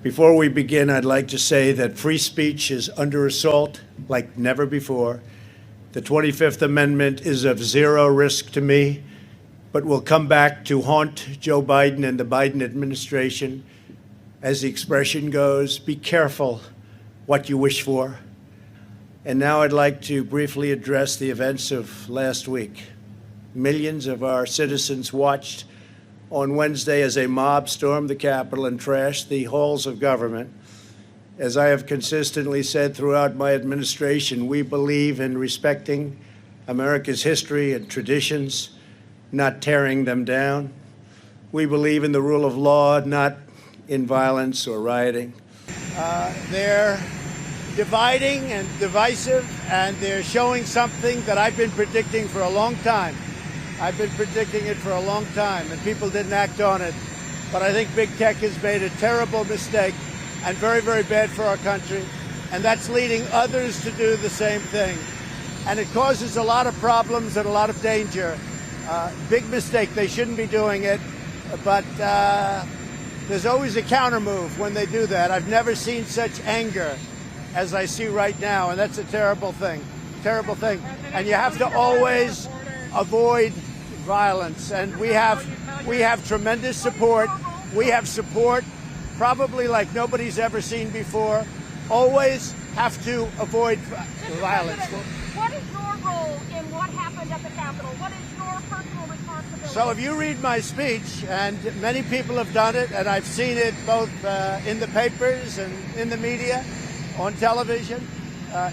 Before we begin, I'd like to say that free speech is under assault like never before. The 25th Amendment is of zero risk to me, but will come back to haunt Joe Biden and the Biden administration. As the expression goes, be careful what you wish for. And now I'd like to briefly address the events of last week. Millions of our citizens watched on Wednesday as a mob stormed the Capitol and trashed the halls of government. As I have consistently said throughout my administration, we believe in respecting America's history and traditions, not tearing them down. We believe in the rule of law, not in violence or rioting. They're dividing and divisive, and they're showing something that I've been predicting for a long time. I've been predicting it for a long time, and people didn't act on it. But I think big tech has made a terrible mistake and very, very bad for our country, and that's leading others to do the same thing. And it causes a lot of problems and a lot of danger. Big mistake. They shouldn't be doing it, but there's always a counter move when they do that. I've never seen such anger as I see right now, and that's a terrible thing. Terrible thing. And you have to always avoid violence, and we have tremendous support. We have support probably like nobody's ever seen before. Always have to avoid violence. What is your role in what happened at the Capitol? What is your personal responsibility? So if you read my speech, and many people have done it, and I've seen it both in the papers and in the media, on television,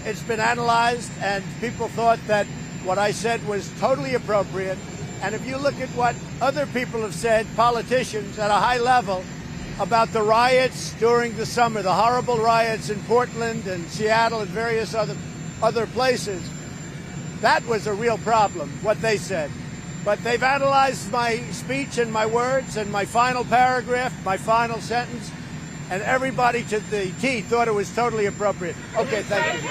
it's been analyzed, and people thought that what I said was totally appropriate. And if you look at what other people have said, politicians at a high level, about the riots during the summer, the horrible riots in Portland and Seattle and various other places, that was a real problem, what they said. But they've analyzed my speech and my words and my final paragraph, my final sentence, and everybody to the T thought it was totally appropriate. Okay, thank you.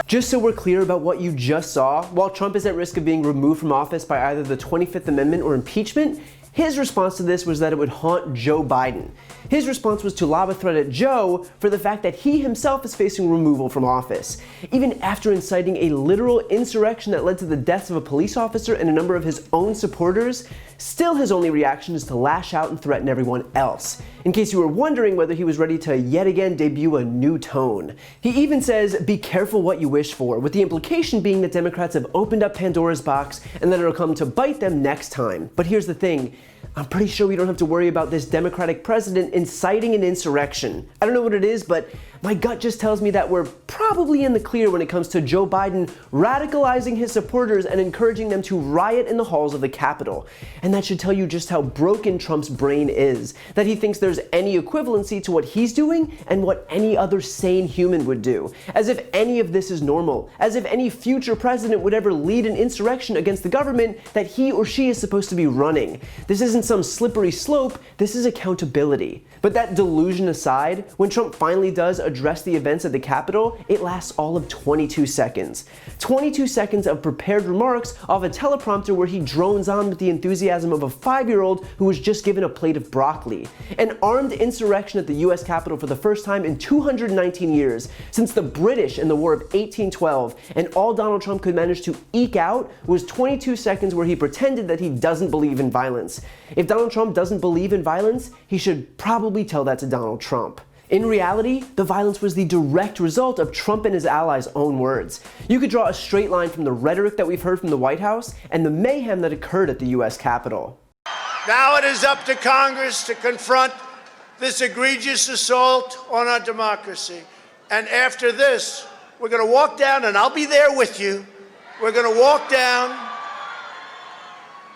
Just so we're clear about what you just saw, while Trump is at risk of being removed from office by either the 25th Amendment or impeachment, his response to this was that it would haunt Joe Biden. His response was to lob a threat at Joe for the fact that he himself is facing removal from office. Even after inciting a literal insurrection that led to the deaths of a police officer and a number of his own supporters, still his only reaction is to lash out and threaten everyone else. In case you were wondering whether he was ready to yet again debut a new tone. He even says, be careful what you wish for, with the implication being that Democrats have opened up Pandora's box and that it'll come to bite them next time. But here's the thing. I'm pretty sure we don't have to worry about this Democratic president inciting an insurrection. I don't know what it is, but my gut just tells me that we're probably in the clear when it comes to Joe Biden radicalizing his supporters and encouraging them to riot in the halls of the Capitol. And that should tell you just how broken Trump's brain is, that he thinks there's any equivalency to what he's doing and what any other sane human would do. As if any of this is normal, as if any future president would ever lead an insurrection against the government that he or she is supposed to be running. This isn't some slippery slope, this is accountability. But that delusion aside, when Trump finally does address the events at the Capitol, it lasts all of 22 seconds. 22 seconds of prepared remarks off a teleprompter where he drones on with the enthusiasm of a 5-year-old who was just given a plate of broccoli. An armed insurrection at the US Capitol for the first time in 219 years, since the British in the War of 1812, and all Donald Trump could manage to eke out was 22 seconds where he pretended that he doesn't believe in violence. If Donald Trump doesn't believe in violence, he should probably tell that to Donald Trump. In reality, the violence was the direct result of Trump and his allies' own words. You could draw a straight line from the rhetoric that we've heard from the White House and the mayhem that occurred at the US Capitol. Now it is up to Congress to confront this egregious assault on our democracy. And after this, we're going to walk down, and I'll be there with you. We're going to walk down.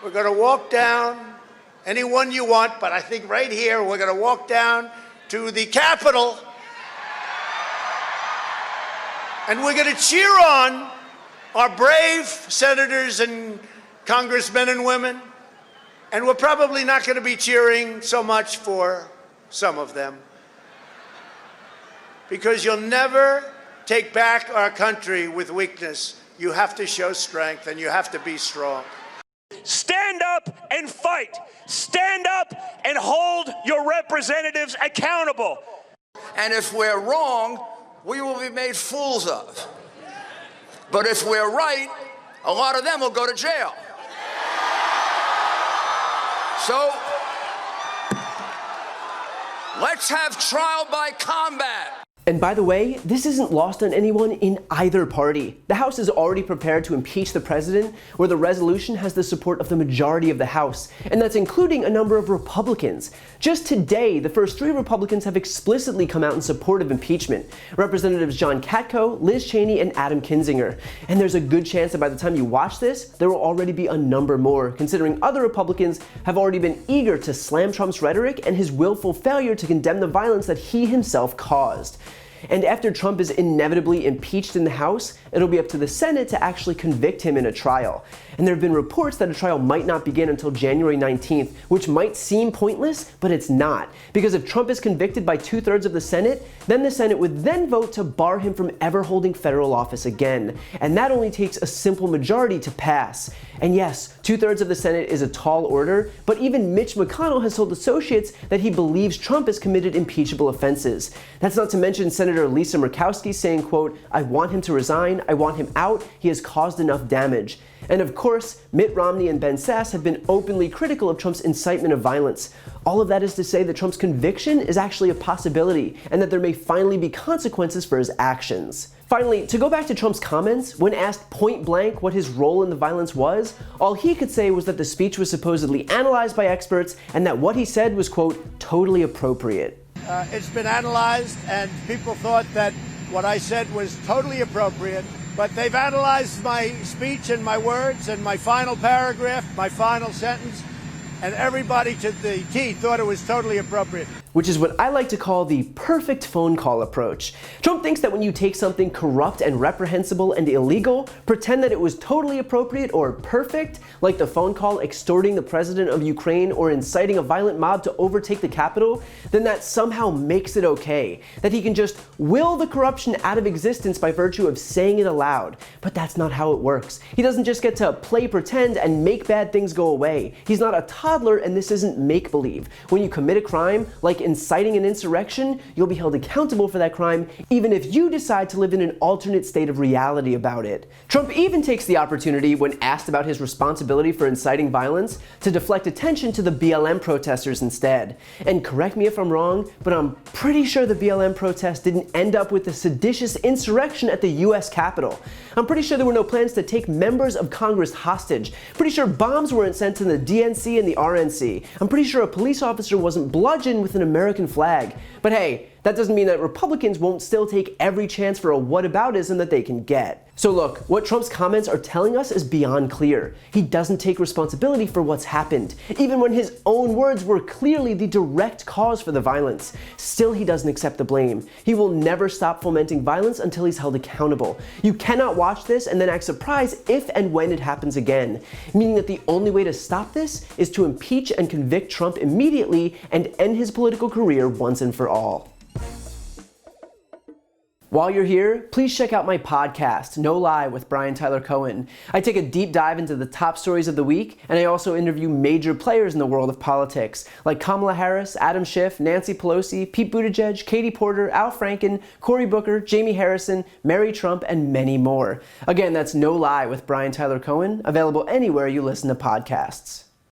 We're going to walk down anyone you want, but I think right here we're going to walk down to the Capitol, and we're going to cheer on our brave senators and congressmen and women, and we're probably not going to be cheering so much for some of them, because you'll never take back our country with weakness. You have to show strength, and you have to be strong. Stand up and fight. Stand up and hold your representatives accountable. And if we're wrong, we will be made fools of. But if we're right, a lot of them will go to jail. So let's have trial by combat. And by the way, this isn't lost on anyone in either party. The House is already prepared to impeach the president, where the resolution has the support of the majority of the House, and that's including a number of Republicans. Just today, the first 3 Republicans have explicitly come out in support of impeachment. Representatives John Katko, Liz Cheney, and Adam Kinzinger. And there's a good chance that by the time you watch this, there will already be a number more, considering other Republicans have already been eager to slam Trump's rhetoric and his willful failure to condemn the violence that he himself caused. And after Trump is inevitably impeached in the House, it'll be up to the Senate to actually convict him in a trial. And there have been reports that a trial might not begin until January 19th, which might seem pointless, but it's not. Because if Trump is convicted by 2/3 of the Senate, then the Senate would then vote to bar him from ever holding federal office again. And that only takes a simple majority to pass. And yes, 2/3 of the Senate is a tall order, but even Mitch McConnell has told associates that he believes Trump has committed impeachable offenses. That's not to mention Senator Lisa Murkowski saying, quote, "I want him to resign, I want him out, he has caused enough damage." And of course, Mitt Romney and Ben Sasse have been openly critical of Trump's incitement of violence. All of that is to say that Trump's conviction is actually a possibility, and that there may finally be consequences for his actions. Finally, to go back to Trump's comments, when asked point blank what his role in the violence was, all he could say was that the speech was supposedly analyzed by experts and that what he said was, quote, "totally appropriate." It's been analyzed, and people thought that what I said was totally appropriate. But they've analyzed my speech and my words and my final paragraph, my final sentence, and everybody to the T thought it was totally appropriate. Which is what I like to call the perfect phone call approach. Trump thinks that when you take something corrupt and reprehensible and illegal, pretend that it was totally appropriate or perfect, like the phone call extorting the president of Ukraine or inciting a violent mob to overtake the Capitol, then that somehow makes it okay. That he can just will the corruption out of existence by virtue of saying it aloud. But that's not how it works. He doesn't just get to play pretend and make bad things go away. He's not a toddler, and this isn't make-believe. When you commit a crime, like inciting an insurrection, you'll be held accountable for that crime, even if you decide to live in an alternate state of reality about it. Trump even takes the opportunity, when asked about his responsibility for inciting violence, to deflect attention to the BLM protesters instead. And correct me if I'm wrong, but I'm pretty sure the BLM protest didn't end up with a seditious insurrection at the US Capitol. I'm pretty sure there were no plans to take members of Congress hostage. Pretty sure bombs weren't sent to the DNC and the RNC. I'm pretty sure a police officer wasn't bludgeoned with an American flag. But hey, that doesn't mean that Republicans won't still take every chance for a whataboutism that they can get. So look, what Trump's comments are telling us is beyond clear. He doesn't take responsibility for what's happened, even when his own words were clearly the direct cause for the violence. Still, he doesn't accept the blame. He will never stop fomenting violence until he's held accountable. You cannot watch this and then act surprised if and when it happens again, meaning that the only way to stop this is to impeach and convict Trump immediately and end his political career once and for all. While you're here, please check out my podcast, No Lie with Brian Tyler Cohen. I take a deep dive into the top stories of the week, and I also interview major players in the world of politics, like Kamala Harris, Adam Schiff, Nancy Pelosi, Pete Buttigieg, Katie Porter, Al Franken, Cory Booker, Jamie Harrison, Mary Trump, and many more. Again, that's No Lie with Brian Tyler Cohen, available anywhere you listen to podcasts.